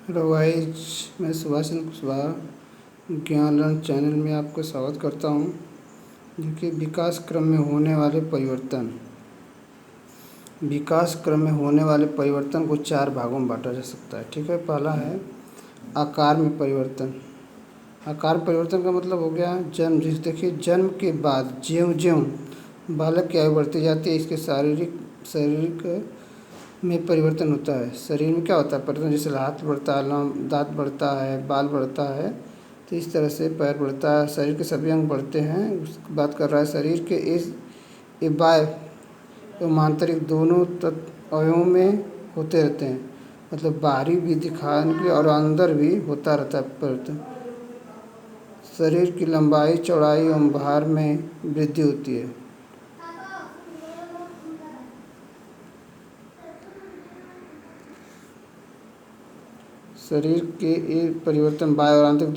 Hello guys, मैं सुभाष चंद्र कुशवाहा ज्ञान channel में आपका स्वागत करता हूं। देखिए, विकास क्रम में होने वाले परिवर्तन को 4 भागों में बांटा जा सकता है। ठीक है, पहला है आकार में परिवर्तन। आकार परिवर्तन का मतलब हो गया जन्म। जिस देखिए, जन्म के बाद ज्यों-ज्यों बालक की आयु बढ़ती जाती है, इसके शारीरिक में परिवर्तन होता है। शरीर में क्या होता है परिवर्तन? जैसे हाथ बढ़ता है, दांत बढ़ता है, बाल बढ़ता है, तो इस तरह से पैर बढ़ता है, शरीर के सभी अंग बढ़ते हैं। उसकी बात कर रहा है शरीर के इस बाह्य एवं आंतरिक दोनों अवयवों में होते रहते हैं। मतलब बाहरी भी दिखाने के लिए और अंदर भी होता रहता है परिवर्तन। शरीर की लंबाई, चौड़ाई एवं भार में वृद्धि होती है। शरीर के ये परिवर्तन बाह्य और आंतरिक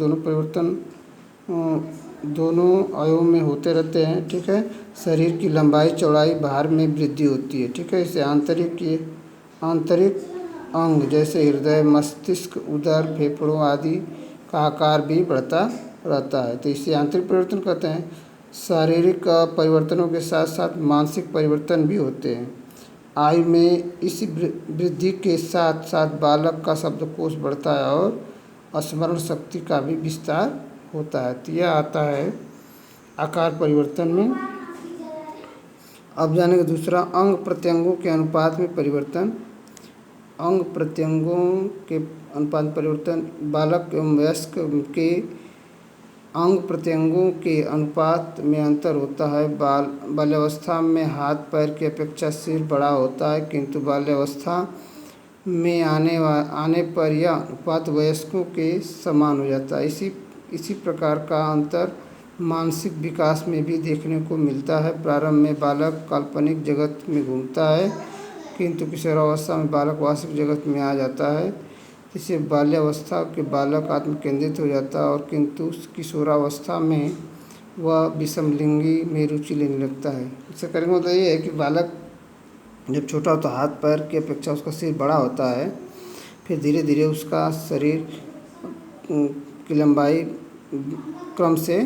दोनों अवयवों में होते रहते हैं। ठीक है, शरीर की लंबाई, चौड़ाई, भार में वृद्धि होती है। ठीक है, इसे आंतरिक अंग जैसे हृदय, मस्तिष्क, उदर, फेफड़ों आदि का आकार भी बढ़ता रहता है, तो इसे आंतरिक परिवर्तन कहते हैं। शारीरिक परिवर्तनों के साथ साथ मानसिक परिवर्तन भी होते हैं। आयु में इस वृद्धि के साथ साथ बालक का शब्दकोश बढ़ता है और स्मरण शक्ति का भी विस्तार होता है। तो यह आता है आकार परिवर्तन में। अब जानेंगे दूसरा, अंग प्रत्यंगों के अनुपात में परिवर्तन। अंग प्रत्यंगों के अनुपात में परिवर्तन बालक एवं वयस्क के अंग प्रत्यंगों के अनुपात में अंतर होता है। बाल्यावस्था में हाथ पैर की अपेक्षा सिर बड़ा होता है, किंतु बाल्यावस्था में आने पर यह अनुपात वयस्कों के समान हो जाता है। इसी प्रकार का अंतर मानसिक विकास में भी देखने को मिलता है। प्रारंभ में बालक काल्पनिक जगत में घूमता है, किंतु किशोरावस्था में बालक वास्तविक जगत में आ जाता है। इसे बाल्यावस्था के बालक आत्म केंद्रित हो जाता है, और किंतु किशोरावस्था में वह विषमलिंगी में रुचि लेने लगता है। इससे करने मतलब ये है कि बालक जब छोटा होता है, हाथ पैर की अपेक्षा उसका सिर बड़ा होता है। फिर धीरे धीरे उसका शरीर की लंबाई क्रम से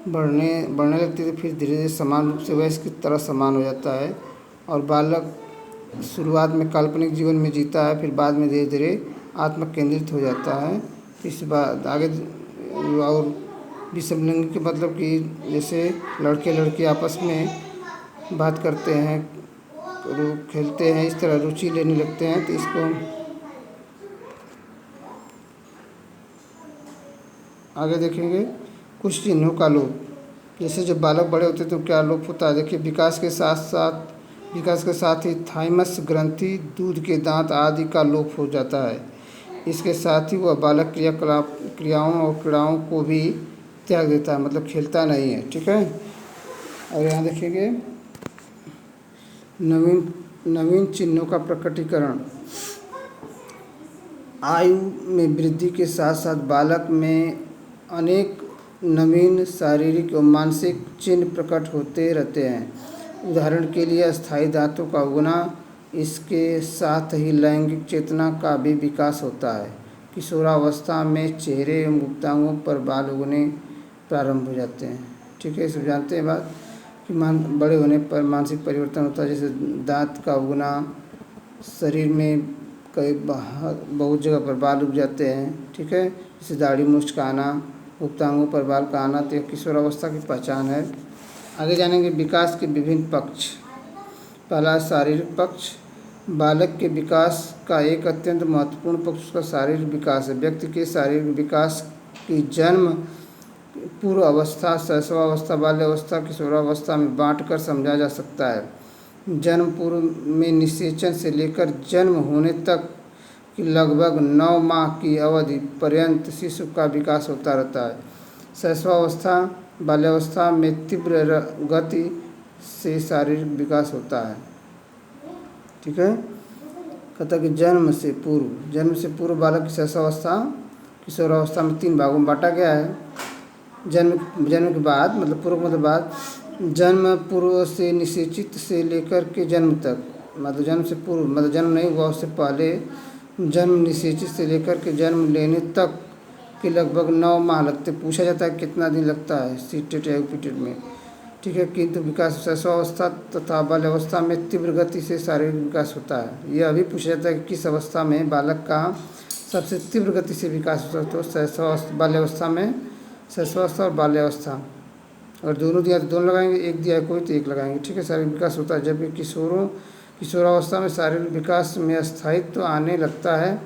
बढ़ने लगती है। फिर धीरे धीरे समान रूप से वयस्क की तरह समान हो जाता है, और बालक शुरुआत में काल्पनिक जीवन में जीता है, फिर बाद में धीरे धीरे आत्म केंद्रित हो जाता है। इस बाद आगे और विषमलिंग के मतलब कि जैसे लड़के लड़की आपस में बात करते हैं, खेलते हैं, इस तरह रुचि लेने लगते हैं। तो इसको आगे देखेंगे। कुछ चिन्हों का लोप। जैसे जब बालक बड़े होते हैं तो क्या लोप होता है? देखिए, विकास के साथ ही थाइमस ग्रंथि, दूध के दांत आदि का लोप हो जाता है। इसके साथ ही वह बालक क्रियाओं और क्रीड़ाओं को भी त्याग देता है, मतलब खेलता नहीं है। ठीक है, और यहाँ देखेंगे नवीन चिन्हों का प्रकटीकरण। आयु में वृद्धि के साथ साथ बालक में अनेक नवीन शारीरिक और मानसिक चिन्ह प्रकट होते रहते हैं। उदाहरण के लिए अस्थायी दांतों का उगना, इसके साथ ही लैंगिक चेतना का भी विकास होता है। किशोरावस्था में चेहरे एवं गुप्तांगों पर बाल उगने प्रारंभ हो जाते हैं। ठीक है, इसमें जानते हैं बात कि बड़े होने पर मानसिक परिवर्तन होता है। जैसे दांत का उगना, शरीर में बहुत जगह पर बाल उग जाते हैं। ठीक है, जैसे दाढ़ी मूंछ का आना, गुप्तांगों पर बाल का आना, तो किशोरावस्था की पहचान है। आगे जानेंगे विकास के विभिन्न पक्ष। पहला, शारीरिक पक्ष। बालक के विकास का एक अत्यंत महत्वपूर्ण पक्ष उसका शारीरिक विकास है। व्यक्ति के शारीरिक विकास की जन्म पूर्व अवस्था, शैशवावस्था, बाल्यावस्था, किशोरावस्था में बांटकर समझा जा सकता है। जन्म पूर्व में निषेचन से लेकर जन्म होने तक की लगभग 9 माह की अवधि पर्यंत शिशु का विकास होता रहता है। शैशवावस्था, बाल्यावस्था में तीव्र गति से शारीरिक विकास होता है। ठीक है, कहता कि जन्म से पूर्व बालक की शैशवावस्था, किशोरावस्था में 3 भागों में बांटा गया है। जन्म के बाद मतलब पूर्व मतलब बाद, जन्म पूर्व से निषेचित से लेकर के जन्म तक, मतलब जन्म से पूर्व मतलब जन्म नहीं हुआ उससे पहले जन्म निषेचित से लेकर के जन्म लेने तक के लगभग 9 माह लगते। पूछा जाता है कितना दिन लगता है सीटेट या यूपीटेट में, ठीक है। किंतु विकास शैशवावस्था तथा बाल्यावस्था में तीव्र गति से शारीरिक विकास होता है। यह अभी पूछा जाता है कि किस अवस्था में बालक का सबसे तीव्र गति से विकास होता है, तो शैशवावस्था, बाल्यावस्था में, शैशवावस्था और बाल्यावस्था। अगर दोनों दिया तो दोनों लगाएंगे, एक दिया है कोई तो एक लगाएंगे, ठीक है। शारीरिक विकास होता है। जबकि किशोरावस्था में शारीरिक विकास में स्थायित्व आने लगता है।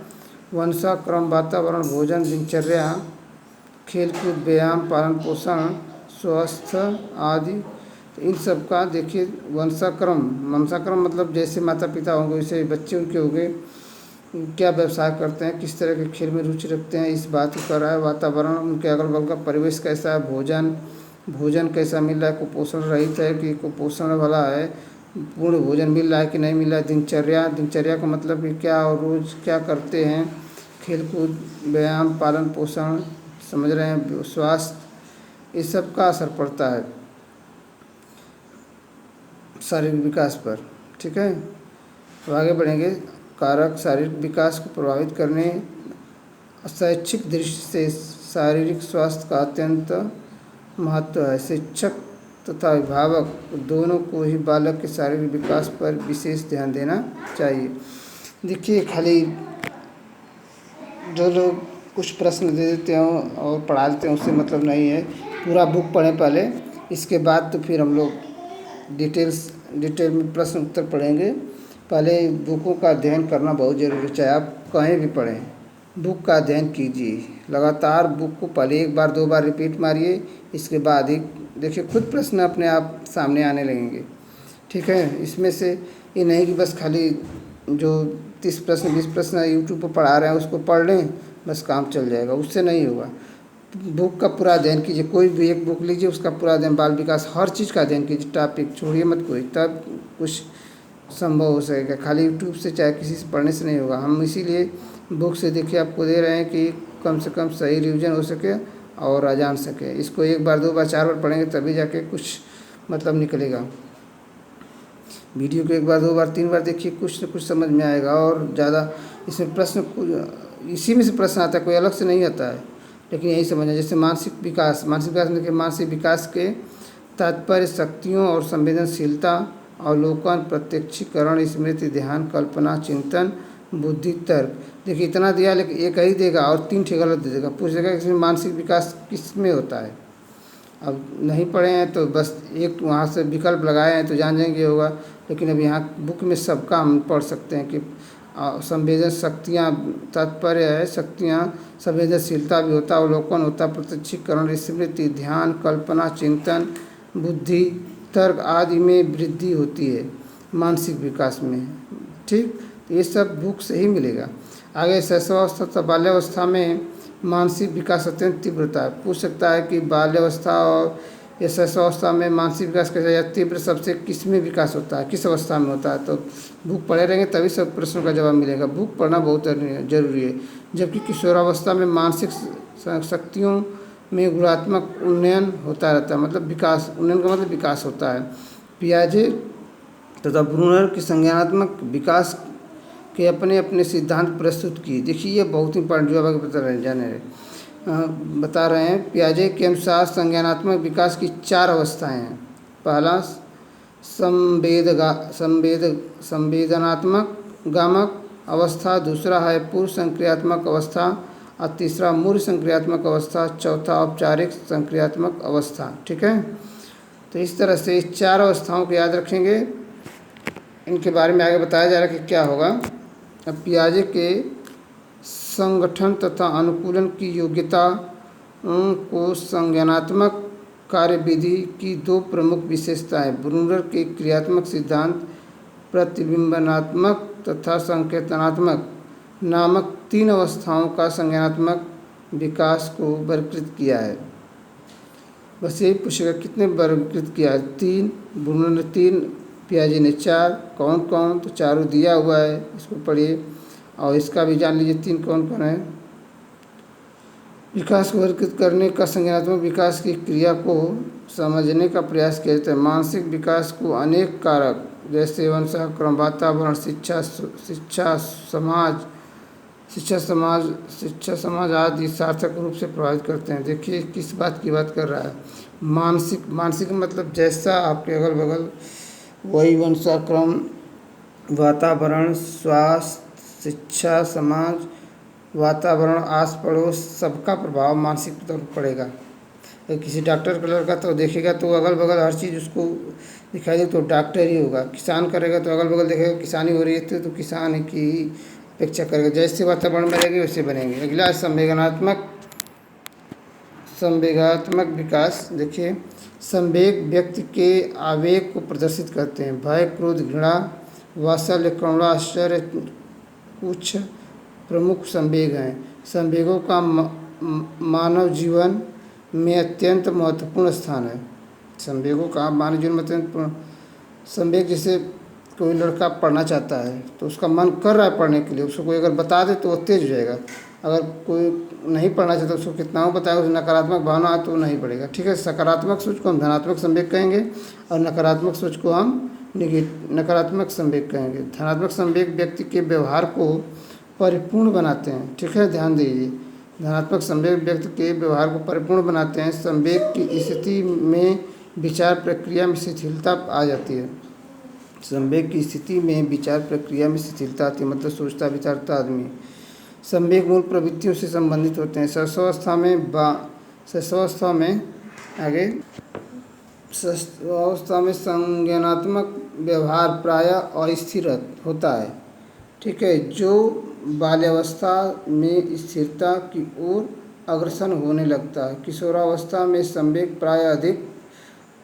वंशाक्रम, वातावरण, भोजन, दिनचर्या, खेलकूद, व्यायाम, पालन पोषण, स्वास्थ्य आदि, तो इन सब का देखिए वंशाक्रम मतलब जैसे माता पिता होंगे वैसे बच्चे उनके होंगे, क्या व्यवसाय करते हैं, किस तरह के खेल में रुचि रखते हैं, इस बात को कर रहा है। वातावरण, उनके अगल बगल का परिवेश कैसा है, भोजन कैसा मिल रहा है, कुपोषण रहित है कि कुपोषण वाला है, पूर्ण भोजन मिल रहा है कि नहीं मिल रहा है। दिनचर्या का मतलब कि क्या और रोज़ क्या करते हैं, खेलकूद, व्यायाम, पालन पोषण, समझ रहे हैं, स्वास्थ्य, इस सब का असर पड़ता है शारीरिक विकास पर, ठीक है। तो आगे बढ़ेंगे। कारक शारीरिक विकास को प्रभावित करने शैक्षिक दृष्टि से शारीरिक स्वास्थ्य का अत्यंत महत्व है। शिक्षक तथा अभिभावक दोनों को ही बालक के शारीरिक विकास पर विशेष ध्यान देना चाहिए। देखिए, खाली जो लोग कुछ प्रश्न दे देते हैं और पढ़ा देते हैं उससे मतलब नहीं है। पूरा बुक पढ़ें पहले, इसके बाद तो फिर हम लोग डिटेल में प्रश्न उत्तर पढ़ेंगे। पहले बुकों का अध्ययन करना बहुत ज़रूरी है। चाहे आप कहीं भी पढ़ें, बुक का अध्ययन कीजिए लगातार। बुक को पहले 1 बार 2 बार रिपीट मारिए, इसके बाद ही देखिए खुद प्रश्न अपने आप सामने आने लगेंगे, ठीक है। इसमें से ये नहीं कि बस खाली जो 30 प्रश्न 20 प्रश्न यूट्यूब पर पढ़ा रहे हैं उसको पढ़ लें बस काम चल जाएगा, उससे नहीं होगा। बुक का पूरा अध्ययन कीजिए। कोई भी एक बुक लीजिए, उसका पूरा अध्ययन, बाल विकास हर चीज़ का अध्ययन कीजिए, टॉपिक छोड़िए मत कोई, तब कुछ संभव हो सकेगा। खाली यूट्यूब से चाहे किसी से पढ़ने से नहीं होगा। हम इसीलिए बुक से देखिए आपको दे रहे हैं कि कम से कम सही रिवीजन हो सके और जान सके। इसको 1 बार 2 बार 4 बार पढ़ेंगे तभी जाके कुछ मतलब निकलेगा। वीडियो को 1 बार 2 बार 3 बार देखिए, कुछ न कुछ समझ में आएगा। और ज़्यादा इसमें प्रश्न इसी में से प्रश्न आता है, कोई अलग से नहीं आता है, लेकिन यही समझना। जैसे मानसिक विकास देखिए, मानसिक विकास के तात्पर्य शक्तियों और संवेदनशीलता, अवलोकन, प्रत्यक्षीकरण, स्मृति, ध्यान, कल्पना, चिंतन, बुद्धि, तर्क। देखिए इतना दिया, लेकिन एक ही देगा और 3 ठे गलत दे देगा। पूछ देगा इसमें मानसिक विकास किस में होता है। अब नहीं पढ़े हैं तो बस एक वहाँ से विकल्प लगाए हैं तो जान जाएंगे होगा, लेकिन अब यहाँ बुक में सबका हम पढ़ सकते हैं कि संवेदन शक्तियाँ, तात्पर्य है शक्तियाँ, संवेदनशीलता भी होता, अवलोकन होता, प्रत्यक्षीकरण, स्मृति, ध्यान, कल्पना, चिंतन, बुद्धि, तर्क आदि में वृद्धि होती है मानसिक विकास में, ठीक। ये सब बुक से ही मिलेगा। आगे शैशवावस्था तथा बाल्यावस्था में मानसिक विकास अत्यंत तीव्र होता है। पूछ सकता है कि बाल्यावस्था और या शैशवावस्था में मानसिक विकास कैसा या तीव्र सबसे किस में विकास होता है, किस अवस्था में होता है। तो बुक पढ़े रहेंगे तभी सब प्रश्नों का जवाब मिलेगा। बुक पढ़ना बहुत जरूरी है। जबकि किशोरावस्था में मानसिक शक्तियों में गुणात्मक उन्नयन होता रहता है, मतलब विकास, उन्नयन का मतलब विकास होता है। पियाजे तथा ब्रूनर की संज्ञानात्मक विकास के अपने अपने सिद्धांत प्रस्तुत किए। देखिए ये बहुत इंपॉर्टेंट जो आगे बता रहे हैं। पियाजे के अनुसार संज्ञानात्मक विकास की 4 अवस्थाएं हैं। पहला संवेदनात्मक गामक अवस्था, दूसरा है पूर्व संक्रियात्मक अवस्था और तीसरा मूर्व संक्रियात्मक अवस्था, चौथा औपचारिक संक्रियात्मक अवस्था, ठीक है। तो इस तरह से इस 4 अवस्थाओं को याद रखेंगे। इनके बारे में आगे बताया जा रहा है कि क्या होगा। अब पियाजे के संगठन तथा अनुकूलन की योग्यता को संज्ञानात्मक कार्यविधि की 2 प्रमुख विशेषताएं, ब्रूनर के क्रियात्मक सिद्धांत, प्रतिबिंबनात्मक तथा संकेतनात्मक नामक 3 अवस्थाओं का संज्ञानात्मक विकास को वर्गीकृत किया है। बस यही पूछेगा कितने वर्गीकृत किया है, 3, ब्रूनर ने 3, पियाजे ने 4। कौन कौन, तो चारों दिया हुआ है, इसको पढ़िए और इसका भी जान लीजिए 3 कौन कौन है। विकास को वर्गीकृत करने का संज्ञानात्मक विकास की क्रिया को समझने का प्रयास किया जाता है। मानसिक विकास को अनेक कारक जैसे वंशाक्रम, वातावरण, शिक्षा, समाज, शिक्षा समाज आदि सार्थक रूप से प्रभावित करते हैं। देखिए किस बात की बात कर रहा है। मानसिक मतलब जैसा आपके अगल बगल वही वंशाक्रम, वातावरण, स्वास्थ्य, शिक्षा, समाज, वातावरण, आस पड़ोस सबका प्रभाव मानसिक पर पड़ेगा। अगर किसी डॉक्टर का लड़का तो देखेगा तो अगल बगल हर चीज़ उसको दिखाई दे तो डॉक्टर ही होगा। किसान करेगा तो अगल बगल देखेगा किसानी हो रही है तो किसान की ही अपेक्षा करेगा। जैसे वातावरण में रहेंगे वैसे बनेंगे। अगला संवेगात्मक विकास। देखिए संवेग व्यक्ति के आवेग को प्रदर्शित करते हैं। भय, क्रोध, घृणा, वात्सल्य, करुणा, आश्चर्य कुछ प्रमुख संवेग हैं। संवेगों का मानव जीवन में अत्यंत महत्वपूर्ण स्थान है। संवेगों का मानव जीवन में अत्यंत संवेग, जैसे कोई लड़का पढ़ना चाहता है तो उसका मन कर रहा है पढ़ने के लिए, उसको कोई अगर बता दे तो वो तेज हो जाएगा। अगर कोई नहीं पढ़ना चाहता उसको कितना हो बताएगा, उसे नकारात्मक भावना आए तो वो नहीं पढ़ेगा। ठीक है, सकारात्मक सोच को हम धनात्मक संवेग कहेंगे और नकारात्मक सोच को हम नकारात्मक संवेग कहेंगे। धनात्मक संवेग व्यक्ति के व्यवहार को परिपूर्ण बनाते हैं। ठीक है, ध्यान दीजिए। धनात्मक संवेग व्यक्ति के व्यवहार को परिपूर्ण बनाते हैं। संवेग की स्थिति में विचार प्रक्रिया में शिथिलता आ जाती है। संवेग की स्थिति में विचार प्रक्रिया में शिथिलता आती है, मतलब सोचता विचारता आदमी। संवेग मूल प्रवृत्तियों से संबंधित होते हैं। शैशवावस्था में संज्ञानात्मक व्यवहार प्रायः अस्थिर होता है। ठीक है, जो बाल्यावस्था में स्थिरता की ओर अग्रसर होने लगता है। किशोरावस्था में संवेग प्रायः अधिक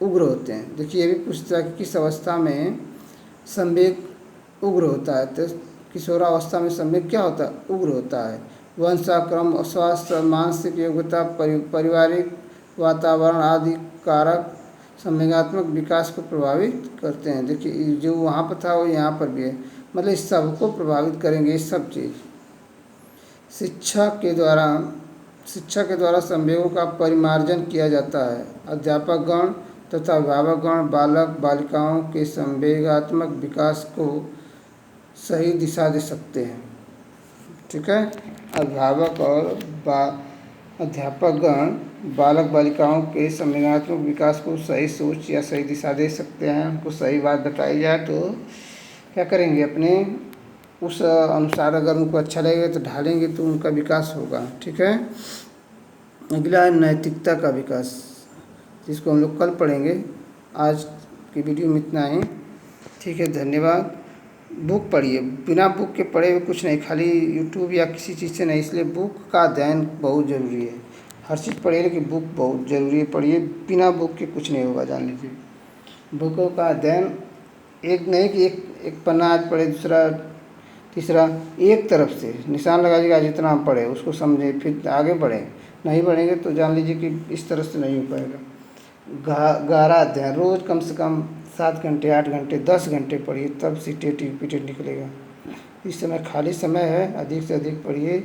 उग्र होते हैं। देखिए ये भी पूछता है कि किस अवस्था में संवेग उग्र होता है, तो किशोरावस्था में संवेग क्या होता है, उग्र होता है। वंशाक्रम, स्वास्थ्य, मानसिक योग्यता, पारिवारिक वातावरण आदि कारक संवेगात्मक विकास को प्रभावित करते हैं। देखिए जो वहाँ पर था वो यहाँ पर भी है, मतलब इस सबको प्रभावित करेंगे ये सब चीज़। शिक्षा के द्वारा संवेगों का परिमार्जन किया जाता है। अध्यापक गण तथा अभिभावकगण बालक बालिकाओं के संवेगात्मक विकास को सही दिशा दे सकते हैं। ठीक है, अध्यापकगण बालक बालिकाओं के संवेगात्मक विकास को सही सोच या सही दिशा दे सकते हैं। उनको सही बात बताई जाए तो क्या करेंगे, अपने उस अनुसार अगर उनको अच्छा लगेगा तो ढालेंगे तो उनका विकास होगा। ठीक है, अगला है नैतिकता का विकास, जिसको हम लोग कल पढ़ेंगे। आज की वीडियो में इतना ही। ठीक है, धन्यवाद। बुक पढ़िए, बिना बुक के पढ़े हुए कुछ नहीं, खाली यूट्यूब या किसी चीज़ से नहीं। इसलिए बुक का अध्ययन बहुत ज़रूरी है। हर चीज़ पढ़िए लेकिन बुक बहुत ज़रूरी है, पढ़िए। बिना बुक के कुछ नहीं होगा, जान लीजिए। बुकों का अध्ययन एक नहीं कि एक पन्ना आज पढ़े, दूसरा तीसरा, एक तरफ से निशान लगा दीजिए। आज इतना हम पढ़े, उसको समझे, फिर आगे बढ़ें। नहीं पढ़ेंगे तो जान लीजिए कि इस तरह से नहीं हो पाएगा। गहरा अध्ययन, रोज़ कम से कम 7 घंटे 8 घंटे 10 घंटे पढ़िए, तब सीटेट रिपीटेड निकलेगा। इस समय खाली समय है, अधिक से अधिक पढ़िए,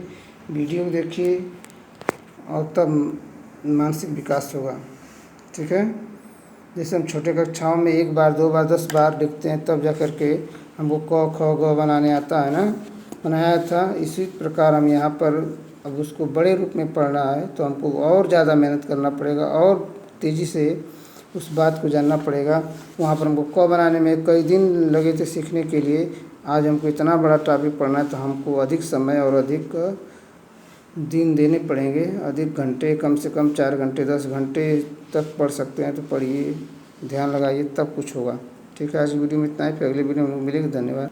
वीडियो देखिए और तब मानसिक विकास होगा। ठीक है, जैसे हम छोटे कक्षाओं में 1 बार 2 बार 10 बार लिखते हैं तब जा कर के हमको क ख ग बनाने आता है ना, बनाया था। इसी प्रकार हम यहाँ पर अब उसको बड़े रूप में पढ़ना है तो हमको और ज़्यादा मेहनत करना पड़ेगा और तेज़ी से उस बात को जानना पड़ेगा। वहाँ पर हमको क बनाने में कई दिन लगे थे सीखने के लिए। आज हमको इतना बड़ा टॉपिक पढ़ना है तो हमको अधिक समय और अधिक दिन देने पड़ेंगे, अधिक घंटे, कम से कम 4 घंटे 10 घंटे तक पढ़ सकते हैं। तो पढ़िए, ध्यान लगाइए, तब कुछ होगा। ठीक है, आज वीडियो में इतना ही, फिर अगले वीडियो में मिलेंगे। धन्यवाद।